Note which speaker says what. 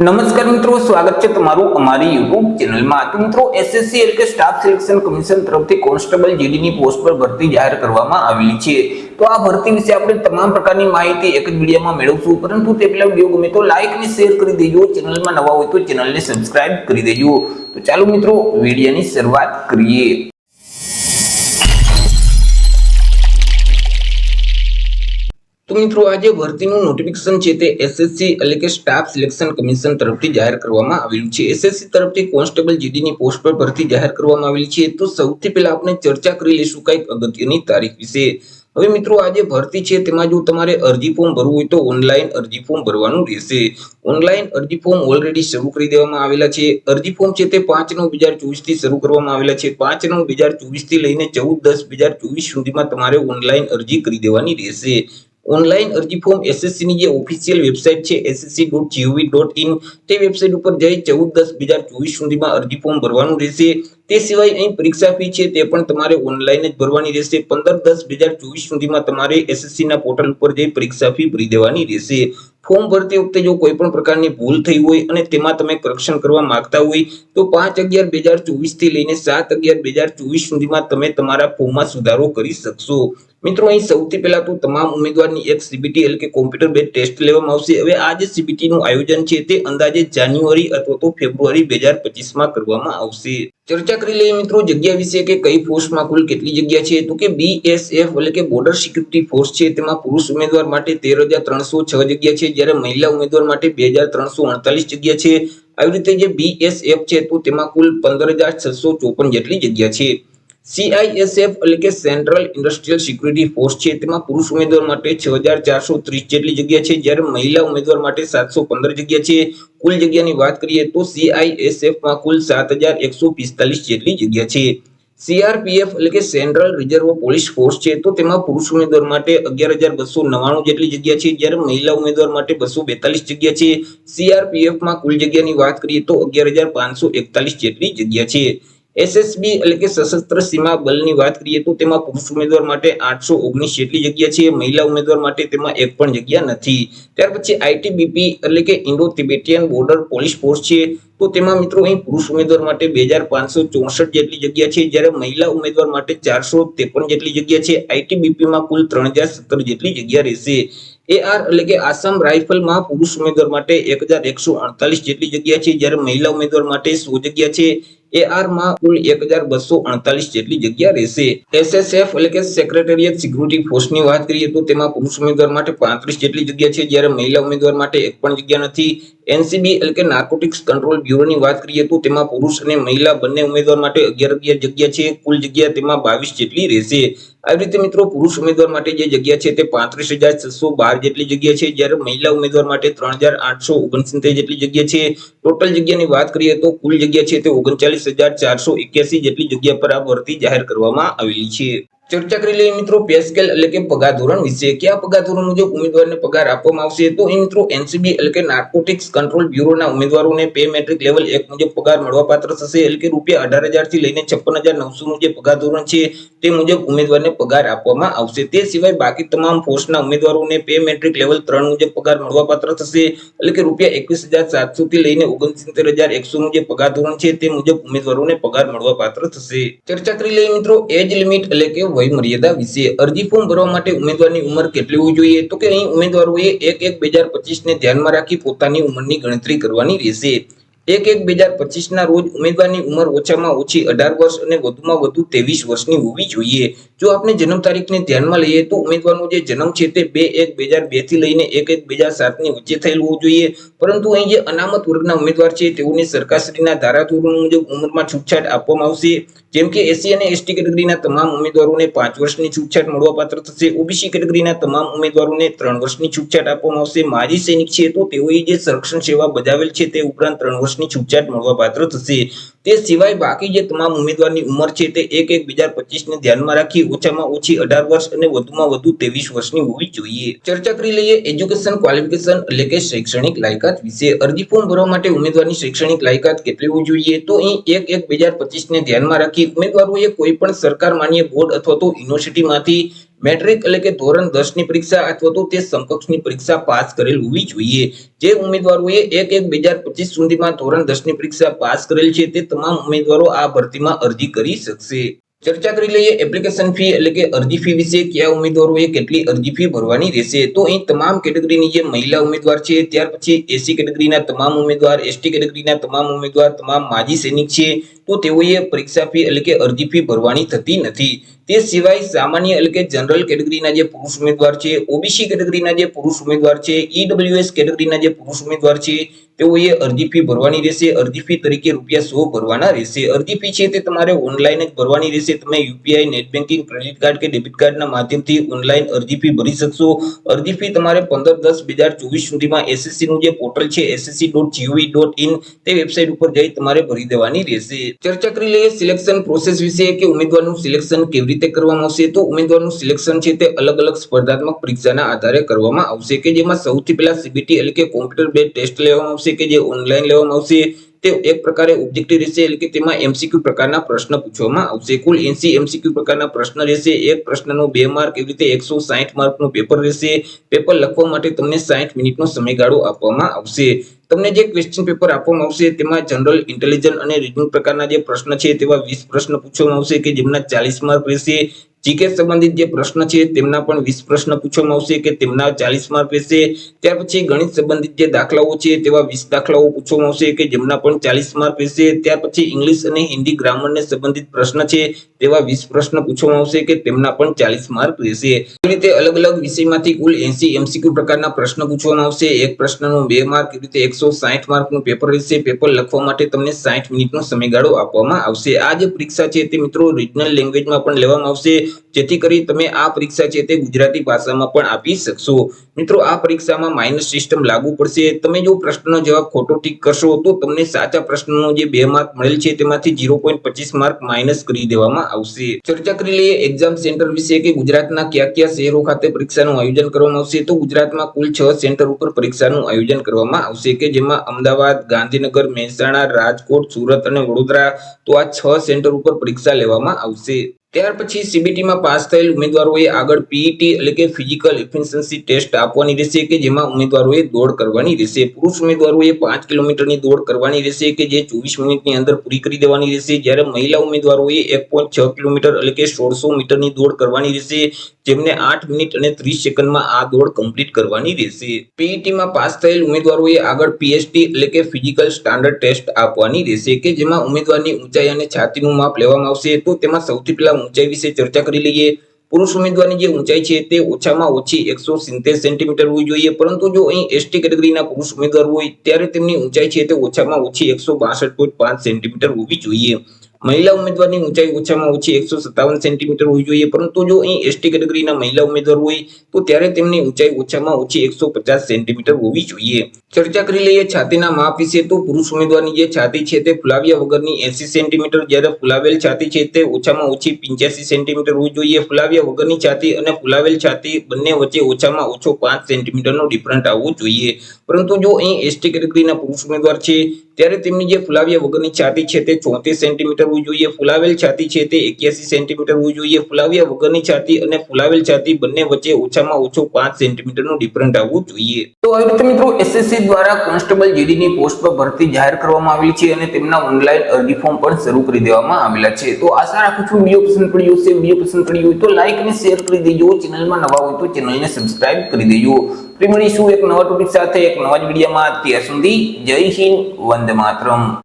Speaker 1: નમસ્કાર મિત્રો, સ્વાગત છે તમારું અમારી યુટ્યુબ ચેનલમાં। તો મિત્રો, એસએસસી એટલે કે સ્ટાફ સિલેક્શન કમિશન તરફથી કોન્સ્ટેબલ જીડીની પોસ્ટ પર ભરતી જાહેર કરવામાં આવેલી છે। તો આ ભરતી વિશે આપણે તમામ પ્રકારની માહિતી એક જ વિડીયોમાં મેળવશું, પરંતુ તે પહેલા વિડીયો ગમે તો લાઈક અને શેર કરી દેજો। ચેનલમાં નવા હોય તો ચેનલને સબસ્ક્રાઇબ કરી દેજો। તો ચાલો મિત્રો, વિડીયોની શરૂઆત કરીએ। તો મિત્રો, આ જે ભરતીનું નોટિફિકેશન છે તે એસએસસી એટલે કે સ્ટાફ સિલેક્શન કમિશન તરફથી જાહેર કરવામાં આવેલું છે। એસએસસી તરફથી કોન્સ્ટેબલ જીડીની પોસ્ટ પર ભરતી જાહેર કરવામાં આવેલી છે। તો સૌથી પહેલા આપણે ચર્ચા કરી લઈશું કંઈક અગત્યની તારીખ વિશે। હવે મિત્રો, આ જે ભરતી છે તેમાં જો તમારે અરજી ફોર્મ ભરવું હોય તો ઓનલાઈન અરજી ફોર્મ ભરવાનું રહેશે। ઓનલાઈન અરજી ફોર્મ ઓલરેડી શરૂ કરી દેવામાં આવેલા છે। અરજી ફોર્મ છે તે 5/9/2024 થી શરૂ કરવામાં આવેલા છે। 5/9/2024 થી લઈને 14/10/2024 સુધીમાં તમારે ઓનલાઈન અરજી કરી દેવાની રહેશે। ઓનલાઈન અરજી ફોર્મ એસએસસી ની જે ઓફિશિયલ વેબસાઇટ છે ssc.gov.in તે વેબસાઇટ ઉપર જઈ 14/10/2024 સુધીમાં અરજી ફોર્મ ભરવાનું રહેશે। તે સિવાય અહીં પરીક્ષા ફી છે તે પણ તમારે ઓનલાઈન જ ભરવાની રહેશે। 15/10/2024 સુધીમાં તમારે એસએસસી ના પોર્ટલ ઉપર જઈ પરીક્ષા ફી ભરી દેવાની રહેશે। ફોર્મ ભરતી વખતે જો કોઈ પણ પ્રકારની ભૂલ થઈ હોય અને તેમાં તમે કરેક્શન કરવા માંગતા હોય તો 5/11/2024 થી લઈને 7/11/2024 સુધીમાં તમે તમારા ફોર્મમાં સુધારો કરી શકશો। મિત્રો, અહીં સૌથી પહેલા તો તમામ ઉમેદવારની એક સીબીટી એટલે કે કોમ્પ્યુટર બેઝ ટેસ્ટ લેવામાં આવશે। હવે આ જે સીબીટી નું આયોજન છે તે અંદાજે જાન્યુઆરી અથવા તો ફેબ્રુઆરી 2025 માં કરવામાં આવશે। ચર્ચા કરી લઈએ મિત્રો જગ્યા વિશે કે કઈ પોસ્ટમાં કુલ કેટલી જગ્યા છે। તો કે બીએસએફ એટલે કે બોર્ડર સિક્યુરિટી ફોર્સ છે તેમાં પુરુષ ઉમેદવાર માટે 13,306 જગ્યા છે, જ્યારે મહિલા ઉમેદવાર માટે 2,348 જગ્યા છે। આવી રીતે જે બીએસએફ છે તો તેમાં કુલ 15,654 જેટલી જગ્યા છે। સીઆઈએસએફ એટલે કે સેન્ટ્રલ ઇન્ડસ્ટ્રીયલ સિક્યુરિટી ફોર્સ છે તેમાં પુરુષ ઉમેદવાર માટે 6,430 જેટલી જગ્યા છે, જ્યારે મહિલા ઉમેદવાર માટે 715 જગ્યા છે। કુલ જગ્યાની વાત કરીએ તો સીઆઈએસએફ માં કુલ 7,145 જેટલી જગ્યા છે। સીઆરપીએફ એટલે કે સેન્ટ્રલ રિઝર્વ પોલીસ ફોર્સ છે તો તેમાં પુરુષ ઉમેદવાર માટે 11,299 જેટલી જગ્યા છે, જ્યારે મહિલા ઉમેદવાર માટે 242 જગ્યા છે। સીઆરપીએફ માં કુલ જગ્યાની વાત કરીએ તો 11,541 જેટલી જગ્યા છે। એસએસબી એટલે કે સશસ્ત્ર સીમા બલની વાત કરીએ તો તેમાં પુરુષ ઉમેદવાર માટે 819 જેટલી જગ્યા છે, મહિલા ઉમેદવાર માટે તેમાં એક પણ જગ્યા નથી। ત્યાર પછી આઈટીબીપી એટલે કે Indo Tibetan border police force છે તો તેમાં મિત્રો અહીં પુરુષ ઉમેદવાર માટે 2,564 જેટલી જગ્યા છે, જ્યારે મહિલા ઉમેદવાર માટે 453 જેટલી જગ્યા છે। આઈટીબીપી માં કુલ 3,017 જેટલી જગ્યા રહેશે। એઆર એટલે કે આસામ રાઇફલમાં પુરુષ ઉમેદવાર માટે 1,148 જેટલી જગ્યા છે, જ્યારે મહિલા ઉમેદવાર માટે 100 જગ્યા છે। એઆર માં કુલ 1,248 જેટલી જગ્યા રહેશે। એસએસએફ એટલે કે સેક્રેટરીએટ સિક્યુરિટી ફોર્સ ની વાત કરીએ તો તેમાં પુરુષ ઉમેદવાર માટે 35 જેટલી જગ્યા છે, જ્યારે મહિલા ઉમેદવાર માટે એક પણ જગ્યા નથી। એનસીબી એટલે કે નાર્કોટિક્સ કંટ્રોલ બ્યુરો ની વાત કરીએ તો તેમાં પુરુષ અને મહિલા બંને ઉમેદવાર માટે 11 જગ્યા છે, કુલ જગ્યા તેમાં 22 જેટલી રહેશે। આવી રીતે મિત્રો, પુરુષ ઉમેદવાર માટે જે જગ્યા છે તે 35,612 જેટલી જગ્યા છે, જ્યારે મહિલા ઉમેદવાર માટે 3,869 જેટલી જગ્યા છે। ટોટલ જગ્યાની વાત કરીએ તો કુલ જગ્યા છે તે 39,481 જેટલી જગ્યા પર આ ભરતી જાહેર કરવામાં આવેલી છે। ચર્ચા કરી લઈએ મિત્રો પે સ્કેલ એટલે કે પગાર ધોરણ વિશે કે આ પગાર ધોરણ મુજબ ઉમેદવારને પગાર આપવામાં આવશે। તો અહીં મિત્રો એનસીબી એટલે કે નાર્કોટિક્સ કંટ્રોલ બ્યુરોના ઉમેદવારોને પે મેટ્રિક લેવલ 1 મુજબ પગાર મળવાપાત્ર થશે, એટલે કે ₹18,000 થી લઈને 56,900 નું જે પગાર ધોરણ છે તે મુજબ ઉમેદવારને પગાર આપવામાં આવશે। તે સિવાય બાકી તમામ પોસ્ટના ઉમેદવારોને પે મેટ્રિક લેવલ 3 મુજબ પગાર મળવાપાત્ર થશે, એટલે કે ₹21,700 થી લઈને 69,100 નું જે પગાર ધોરણ છે તે મુજબ ઉમેદવારોને પગાર મળવાપાત્ર થશે। ચર્ચા કરી લઈએ મિત્રો એજ લિમિટ એટલે કે વય મર્યાદા વિશે। અરજી ફોર્મ ભરવા માટે ઉમેદવારની ઉંમર કેટલી હોવી જોઈએ? તો કે અહીં ઉમેદવારોએ 1/1/2025 ને ધ્યાનમાં રાખી પોતાની ઉંમરની ગણતરી કરવાની રહેશે। 1/1/2025 ના રોજ ઉમેદવારની ઉંમર ઓછામાં ઓછી 18 વર્ષ અને વધુમાં વધુ 23 વર્ષની હોવી જોઈએ। જો આપણે જન્મ તારીખને ધ્યાનમાં લઈએ તો ઉમેદવારનો જે જન્મ છે તે 2/1/2002 થી લઈને 1/1/2007 ની વચ્ચે થયેલ હોવો જોઈએ, પરંતુ અહીં જે અનામત વર્ગના ઉમેદવાર છે તેઓને સરકારશ્રીના ધારાધોરણો મુજબ ઉંમરમાં છૂટછાટ આપવામાં આવશે। જેમ કે એસસી અને એસટી કેટેગરીના તમામ ઉમેદવારોને 5 વર્ષની છૂટછાટ મળવાપાત્ર થશે। ઓબીસી કેટેગરીના તમામ ઉમેદવારોને 3 વર્ષની છૂટછાટ આપવામાં આવશે। માજી સૈનિક છે તો તેઓએ જે સંરક્ષણ સેવા બજાવેલ છે તે ઉપરાંત 3 વર્ષની છૂટછાટ મળવાપાત્ર થશે। તે સિવાય બાકી જે તમામ ઉમેદવારની ઉંમર છે તે 1/1/2025 ને ધ્યાનમાં રાખી ઓછામાં ઓછી 18 વર્ષ અને વધુમાં વધુ 23 વર્ષની હોવી જોઈએ। ચર્ચા કરી લઈએ એજ્યુકેશન ક્વોલિફિકેશન એટલે કે શૈક્ષણિક લાયકાત વિશે। અરજી ફોર્મ ભરવા માટે ઉમેદવારની શૈક્ષણિક લાયકાત કેટલી હોવી જોઈએ? તો અહીં 1/1/2025 ને ધ્યાનમાં રાખી ઉમેદવારોએ કોઈ પણ સરકાર માન્ય બોર્ડ અથવા તો યુનિવર્સિટીમાંથી મેટ્રિક એટલે કે ધોરણ 10 ની પરીક્ષા અથવા તો તે સમકક્ષની પરીક્ષા પાસ કરેલ હોવી જોઈએ। જે ઉમેદવારોએ 1/1/2025 સુધીમાં ધોરણ 10 ની પરીક્ષા પાસ કરેલ છે તે તમામ ઉમેદવારો આ ભરતીમાં અરજી કરી શકશે। ચર્ચા કરી લઈએ એપ્લિકેશન ફી એટલે કે અરજી ફી વિશે। કયા ઉમેદવારોએ કેટલી અરજી ફી ભરવાની રહેશે? તો અહીં તમામ કેટેગરીની જે મહિલા ઉમેદવાર છે, ત્યાર પછી એસસી કેટેગરીના તમામ ઉમેદવાર, એસટી કેટેગરીના તમામ ઉમેદવાર, તમામ માજી સૈનિક છે તો તેઓએ પરીક્ષા ફી એટલે કે અરજી ફી ભરવાની થતી નથી। તે સિવાય સામાન્ય એટલે કે જનરલ કેટેગરીના જે પુરુષ ઉમેદવાર છે, ઓબીસી કેટેગરીના જે પુરુષ ઉમેદવાર છે, ઈડબ્લ્યુએસ કેટેગરીના જે પુરુષ ઉમેદવાર છે તેઓએ અરજી ફી ભરવાની રહેશે। અરજી ફી તરીકે ₹100 ભરવાના રહેશે। અરજી ફી છે તે તમારે ઓનલાઈન જ ભરવાની રહેશે। તમે UPI, net banking, credit card કે ડેબિટ કાર્ડના માધ્યમથી ઓનલાઈન અરજી ફી ભરી શકશો। અરજી ફી તમારે 15/10/2024 સુધીમાં એસએસસી નું જે પોર્ટલ છે ssc.gov.in તે વેબસાઇટ ઉપર જઈ તમારે ભરી દેવાની રહેશે। ચર્ચા કરી લઈએ સિલેક્શન પ્રોસેસ વિશે કે ઉમેદવારનું સિલેક્શન કેવી રીતે કરવામાં આવશે। તો ઉમેદવારનું સિલેક્શન છે તે અલગ-અલગ સ્પર્ધાત્મક પરીક્ષાના આધારે કરવામાં આવશે કે જેમાં સૌથી પહેલા સીબીટી એટલે કે કોમ્પ્યુટર બેઝ ટેસ્ટ લેવામાં આવશે કે જે ઓનલાઈન લેવામાં આવશે। તે એક પ્રકારે ઓબ્જેક્ટિવ રહેશે એટલે કે તેમાં એમસીક્યુ પ્રકારના પ્રશ્ન પૂછવામાં આવશે। કુલ 80 એમસીક્યુ પ્રકારના પ્રશ્ન રહેશે। એક પ્રશ્નનો 2 માર્ક એવી રીતે 160 માર્કનું પેપર રહેશે। પેપર લખવા માટે તમને 60 મિનિટનો સમયગાળો આપવામાં આવશે। તમને જે ક્વેશ્ચન પેપર આપવામાં આવશે તેમાં જનરલ ઇન્ટેલિજન્સ અને રીઝનિંગ પ્રકારના જે પ્રશ્ન છે તેવા 20 પ્રશ્ન પૂછવામાં આવશે કે જેમના 40 માર્ક રહેશે। જીકે સંબંધિત જે પ્રશ્ન છે તેમના પણ 20 પ્રશ્ન પૂછવામાં આવશે કે તેમના 40 માર્ક રહેશે। ત્યાર પછી ગણિત સંબંધિત જે દાખલાઓ છે તેવા 20 દાખલાઓ પૂછવામાં આવશે કે જેમના પણ 40 માર્ક રહેશે। ત્યાર પછી ઇંગ્લિશ અને હિન્દી ગ્રામરને સંબંધિત પ્રશ્ન છે તેવા 20 પ્રશ્ન પૂછવામાં આવશે કે તેમના પણ 40 માર્ક રહેશે। આવી રીતે અલગ-અલગ વિષયમાંથી કુલ 80 એમસીક્યુ પ્રકારના પ્રશ્ન પૂછવામાં આવશે। એક પ્રશ્નનો 2 માર્ક એવી રીતે 160 માર્કનું પેપર રહેશે। પેપર લખવા માટે તમને 60 મિનિટનો સમયગાળો આપવામાં આવશે। આ જે પરીક્ષા છે તે મિત્રો રિજનલ લેંગ્વેજમાં પણ લેવામાં આવશે જેથી કરી તમે આ પરીક્ષા છે તે ગુજરાતી ભાષામાં પણ આપી શકશો। મિત્રો આ પરીક્ષામાં માઇનસ સિસ્ટમ લાગુ પડશે। તમે જો પ્રશ્નનો જવાબ ખોટો ટીક કરશો તો તમને સાચા પ્રશ્નનો જે 2 માર્ક મળેલ છે તેમાંથી 0.25 માર્ક માઇનસ કરી દેવામાં આવશે। ચર્ચા કરી લઈએ એક્ઝામ સેન્ટર વિશે કે ગુજરાતના કયા-કયા શહેરો ખાતે પરીક્ષાનું આયોજન કરવામાં આવશે। તો ગુજરાતમાં કુલ 6 સેન્ટર ઉપર પરીક્ષાનું આયોજન કરવામાં આવશે કે જેમાં અમદાવાદ, ગાંધીનગર, મહેસાણા, રાજકોટ, સુરત અને વડોદરા તો આ 6 સેન્ટર ઉપર પરીક્ષા લેવામાં આવશે। ત્યાર પછી સીબીટીમાં પાસ થયેલ ઉમેદવારોએ આગળ પીઈટી એટલે કે ફિઝિકલ એફિશિયન્સી ટેસ્ટ આપવાની રહેશે કે જેમાં ઉમેદવારોએ દોડ કરવાની રહેશે। પુરુષ ઉમેદવારોએ 5 કિલોમીટરની દોડ કરવાની રહેશે કે જે 24 મિનિટની અંદર પૂરી કરી દેવાની રહેશે। જ્યારે મહિલા ઉમેદવારોએ 1.6 કિલોમીટર એટલે કે 1600 મીટરની દોડ કરવાની રહેશે જેમને 8 મિનિટ અને 30 સેકન્ડમાં આ દોડ કમ્પ્લીટ કરવાની રહેશે। પીઈટીમાં પાસ થયેલ ઉમેદવારોએ આગળ પીએસટી એટલે કે ફિઝિકલ સ્ટાન્ડર્ડ ટેસ્ટ આપવાની રહેશે કે જેમાં ઉમેદવારની ઊંચાઈ અને છાતીનું માપ લેવામાં આવશે। તો તેમાં સૌથી પહેલા ઊંચાઈ વિશે ચર્ચા કરી લઈએ। પુરુષ ઉમેદવારની જે ઊંચાઈ છે તે ઓછામાં ઓછી 170 સેન્ટીમીટર હોવી જોઈએ, પરંતુ જો અહીં એસટી કેટેગરીના પુરુષ ઉમેદવાર હોય ત્યારે તેમની ઊંચાઈ છે તે ઓછામાં ઓછી 162.5 સેન્ટીમીટર હોવી જોઈએ। મહિલા ઉમેદવારની ઊંચાઈ ઓછામાં ઓછી 157 સેન્ટીમીટર હોવી જોઈએ, પરંતુ જો અહીં એસટી કેટેગરીના મહિલા ઉમેદવાર હોય તો ત્યારે તેમની ઊંચાઈ ઓછામાં ઓછી 150 સેન્ટીમીટર હોવી જોઈએ। ચર્ચા કરી લઈએ છાતીના માપ વિશે। તો પુરુષ ઉમેદવારની જે છાતી છે તે ફુલાવ્યા વગરની 80 સેન્ટીમીટર, જ્યારે ફુલાવેલ છાતી છે તે ઓછામાં ઓછી 85 સેન્ટીમીટર હોવી જોઈએ। ફુલાવ્યા વગરની છાતી અને ફુલાવેલ છાતી બંને વચ્ચે ઓછામાં ઓછો 5 સેન્ટીમીટરનો ડિફરન્ટ આવવો જોઈએ। પરંતુ જો અહીં એસટી કેટેગરીના પુરુષ ઉમેદવાર છે ત્યારે તેમની જે ફુલાવ્યા વગરની છાતી છે તે 34 સેન્ટીમીટર હોવી જોઈએ। ફુલાવેલ છાતી છે તે 81 સેન્ટીમીટર હોવી જોઈએ। ફુલાવ્યા વગરની છાતી અને ફુલાવેલ છાતી બંને વચ્ચે ઓછામાં ઓછો 5 સેન્ટીમીટરનો ડિફરન્ટ આવવું જોઈએ। તો આવી રીતે મિત્રો એસએસસી દ્વારા કોન્સ્ટેબલ જીડીની પોસ્ટ પર ભરતી જાહેર કરવામાં આવેલી છે અને તેમના ઓનલાઈન અરજી ફોર્મ પણ શરૂ કરી દેવામાં આવેલા છે। તો આશા રાખું છું વિડીયો પસંદ પડ્યો હશે। વિડીયો પસંદ પડ્યો હોય તો લાઈક અને શેર કરી દેજો। ચેનલમાં નવા હોય તો ચેનલને સબસ્ક્રાઇબ કરી દેજો। ફરી મળીશું એક નવા ટોપિક સાથે એક નવા જ વિડીયોમાં। ત્યાં સુધી જય હિન્દ, વંદે માતરમ।